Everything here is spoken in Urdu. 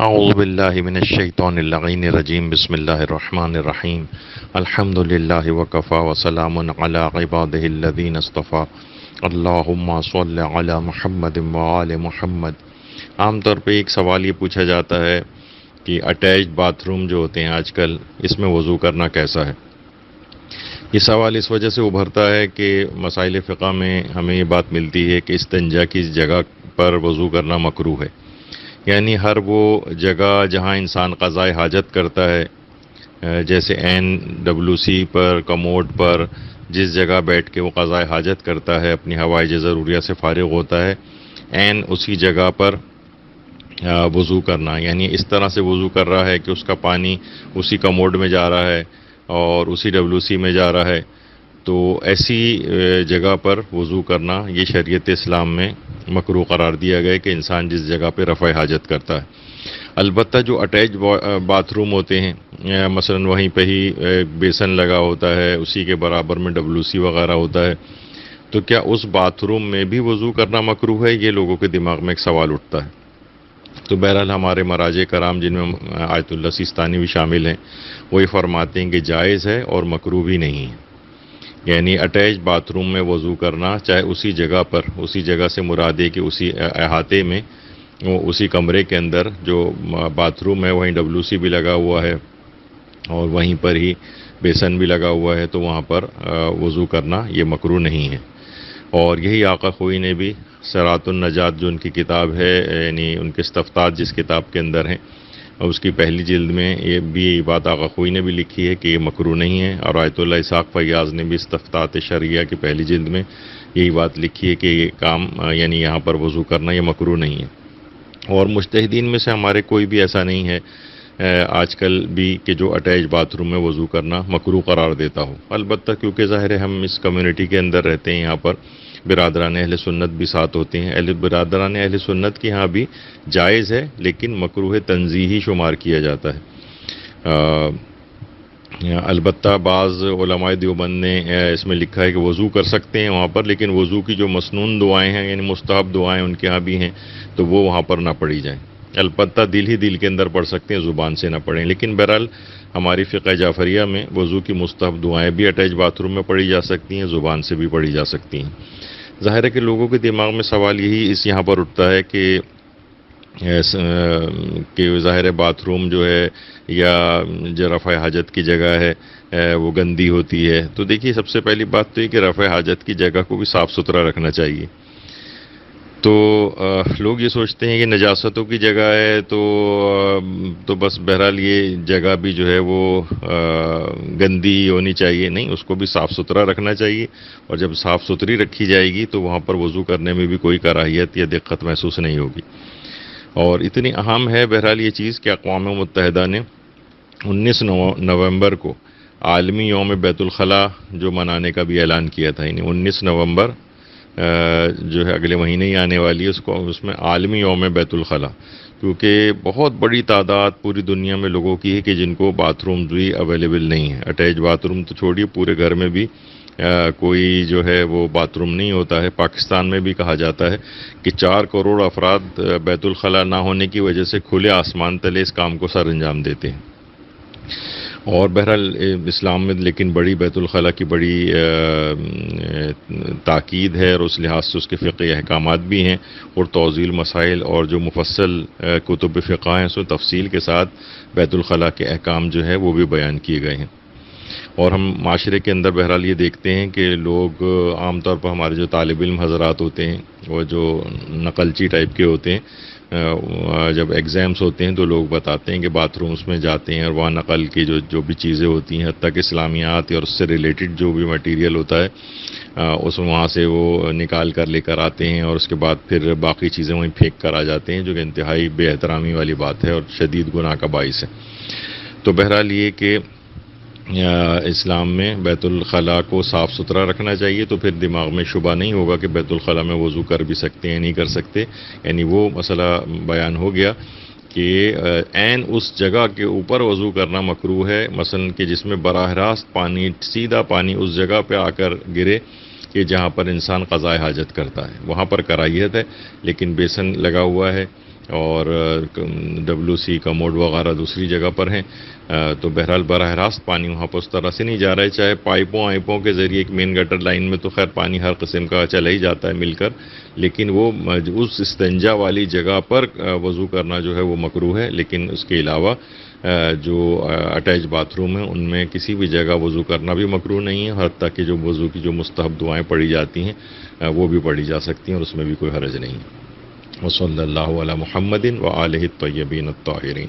اعوذ باللہ من الشیطان اللعین الرجیم بسم اللہ الرحمن الرحیم الحمد للہ وکفی وسلام علی عبادہ الذین اصطفی اللہم صل علی محمد وآل محمد۔ عام طور پہ ایک سوال یہ پوچھا جاتا ہے کہ اٹیچ باتھ روم جو ہوتے ہیں آج کل، اس میں وضو کرنا کیسا ہے؟ یہ سوال اس وجہ سے ابھرتا ہے کہ مسائل فقہ میں ہمیں یہ بات ملتی ہے کہ استنجا کی جگہ پر وضو کرنا مکروہ ہے، یعنی ہر وہ جگہ جہاں انسان قضائے حاجت کرتا ہے، جیسے NWC پر، کموڈ پر، جس جگہ بیٹھ کے وہ قضائے حاجت کرتا ہے، اپنی حوائج ضروریہ سے فارغ ہوتا ہے، اسی جگہ پر وضو کرنا، یعنی اس طرح سے وضو کر رہا ہے کہ اس کا پانی اسی کموڈ میں جا رہا ہے اور اسی WC میں جا رہا ہے، تو ایسی جگہ پر وضو کرنا یہ شریعت اسلام میں مکروہ قرار دیا گیا کہ انسان جس جگہ پہ رفع حاجت کرتا ہے۔ البتہ جو اٹیچ باتھ روم ہوتے ہیں، مثلا وہیں پہ ہی بیسن لگا ہوتا ہے، اسی کے برابر میں WC وغیرہ ہوتا ہے، تو کیا اس باتھ روم میں بھی وضو کرنا مکروہ ہے؟ یہ لوگوں کے دماغ میں ایک سوال اٹھتا ہے۔ تو بہرحال ہمارے مراجع کرام، جن میں آیت اللہ سیستانی بھی شامل ہیں، وہ یہ فرماتے ہیں کہ جائز ہے اور مکروہ بھی نہیں ہے، یعنی اٹیچ باتھ روم میں وضو کرنا، چاہے اسی جگہ پر، اسی جگہ سے مراد ہے کہ اسی احاطے میں، اسی کمرے کے اندر جو باتھ روم ہے وہیں WC بھی لگا ہوا ہے اور وہیں پر ہی بیسن بھی لگا ہوا ہے، تو وہاں پر وضو کرنا یہ مکروہ نہیں ہے۔ اور یہی آقا خوئی نے بھی صراط النجات جو ان کی کتاب ہے، یعنی ان کے استفتاء جس کتاب کے اندر ہیں، اس کی پہلی جلد میں یہ بھی بات آقا خوئی نے بھی لکھی ہے کہ یہ مکروہ نہیں ہے، اور آیت اللہ اسحاق فیاض نے بھی استفتاء شرعیہ کی پہلی جلد میں یہی بات لکھی ہے کہ یہ کام، یعنی یہاں پر وضو کرنا یہ مکروہ نہیں ہے۔ اور مجتہدین میں سے ہمارے کوئی بھی ایسا نہیں ہے آج کل بھی کہ جو اٹیچ باتھ روم میں وضو کرنا مکروہ قرار دیتا ہو۔ البتہ کیونکہ ظاہر ہے ہم اس کمیونٹی کے اندر رہتے ہیں، یہاں پر برادران اہل سنت بھی ساتھ ہوتے ہیں، برادران اہل سنت کی ہاں بھی جائز ہے، لیکن مکروہ تنزیہی شمار کیا جاتا ہے۔ البتہ بعض علماء دیوبند نے اس میں لکھا ہے کہ وضو کر سکتے ہیں وہاں پر، لیکن وضو کی جو مسنون دعائیں ہیں، یعنی مستحب دعائیں ان کے ہاں بھی ہیں، تو وہ وہاں پر نہ پڑھی جائیں۔ البتہ دل کے اندر پڑھ سکتے ہیں، زبان سے نہ پڑھیں۔ لیکن بہرحال ہماری فقہ جعفریہ میں وضو کی مستحب دعائیں بھی اٹیچ باتھ روم میں پڑھی جا سکتی ہیں، زبان سے بھی پڑھی جا سکتی ہیں۔ ظاہر ہے کہ لوگوں کے دماغ میں سوال یہی اس یہاں پر اٹھتا ہے کہ ظاہر ہے باتھ روم جو ہے یا جو رفع حاجت کی جگہ ہے وہ گندی ہوتی ہے۔ تو دیکھیے، سب سے پہلی بات تو یہ کہ رفع حاجت کی جگہ کو بھی صاف ستھرا رکھنا چاہیے۔ تو لوگ یہ سوچتے ہیں کہ نجاستوں کی جگہ ہے تو بس بہرحال یہ جگہ بھی جو ہے وہ گندی ہونی چاہیے، نہیں، اس کو بھی صاف ستھرا رکھنا چاہیے، اور جب صاف ستھری رکھی جائے گی تو وہاں پر وضو کرنے میں بھی کوئی کراہیت یا دقت محسوس نہیں ہوگی۔ اور اتنی اہم ہے بہرحال یہ چیز کہ اقوام متحدہ نے 19 نومبر کو عالمی یوم بیت الخلاء جو منانے کا بھی اعلان کیا تھا، یعنی 19 نومبر جو ہے اگلے مہینے ہی آنے والی ہے، اس میں عالمی یوم بیت الخلاء، کیونکہ بہت بڑی تعداد پوری دنیا میں لوگوں کی ہے کہ جن کو باتھ روم بھی اویلیبل نہیں ہے۔ اٹیچ باتھ روم تو چھوڑیے، پورے گھر میں بھی کوئی جو ہے وہ باتھ روم نہیں ہوتا ہے۔ پاکستان میں بھی کہا جاتا ہے کہ 4 کروڑ افراد بیت الخلاء نہ ہونے کی وجہ سے کھلے آسمان تلے اس کام کو سر انجام دیتے ہیں۔ اور بہرحال اسلام میں لیکن بڑی بیت الخلاء کی بڑی تاکید ہے، اور اس لحاظ سے اس کے فقہی احکامات بھی ہیں، اور توضیح مسائل اور جو مفصل کتب فقہ ہیں، سو تفصیل کے ساتھ بیت الخلاء کے احکام جو ہے وہ بھی بیان کیے گئے ہیں۔ اور ہم معاشرے کے اندر بہرحال یہ دیکھتے ہیں کہ لوگ عام طور پر ہمارے جو طالب علم حضرات ہوتے ہیں، وہ جو نقلچی ٹائپ کے ہوتے ہیں، جب ایگزامس ہوتے ہیں تو لوگ بتاتے ہیں کہ باتھ رومس میں جاتے ہیں اور وہاں نقل کی جو بھی چیزیں ہوتی ہیں، حتیٰ کہ اسلامیات اور اس سے ریلیٹڈ جو بھی مٹیریل ہوتا ہے، اس وہاں سے وہ نکال کر لے کر آتے ہیں، اور اس کے بعد پھر باقی چیزیں وہیں پھینک کر آ جاتے ہیں، جو کہ انتہائی بے احترامی والی بات ہے اور شدید گناہ کا باعث ہے۔ تو بہرحال یہ کہ اسلام میں بیت الخلاء کو صاف ستھرا رکھنا چاہیے، تو پھر دماغ میں شبہ نہیں ہوگا کہ بیت الخلاء میں وضو کر بھی سکتے ہیں نہیں کر سکتے، یعنی وہ مسئلہ بیان ہو گیا کہ اس جگہ کے اوپر وضو کرنا مکروہ ہے، مثلا کہ جس میں براہ راست پانی، سیدھا پانی اس جگہ پہ آ کر گرے کہ جہاں پر انسان قضائے حاجت کرتا ہے، وہاں پر کراہیت ہے۔ لیکن بیسن لگا ہوا ہے اور WC کموڈ وغیرہ دوسری جگہ پر ہیں، تو بہرحال براہ راست پانی وہاں پر اس طرح سے نہیں جا رہا ہے، چاہے پائپوں کے ذریعے ایک مین گٹر لائن میں تو خیر پانی ہر قسم کا چلا ہی جاتا ہے مل کر، لیکن وہ اس استنجا والی جگہ پر وضو کرنا جو ہے وہ مکروہ ہے، لیکن اس کے علاوہ جو اٹیچ باتھ روم ہیں ان میں کسی بھی جگہ وضو کرنا بھی مکروہ نہیں ہے، حتیٰ کہ جو وضو کی جو مستحب دعائیں پڑھی جاتی ہیں وہ بھی پڑھی جا سکتی ہیں اور اس میں بھی کوئی حرج نہیں ہے۔ وصلی اللہ علی محمد وآلہ الطیبین الطاہرین۔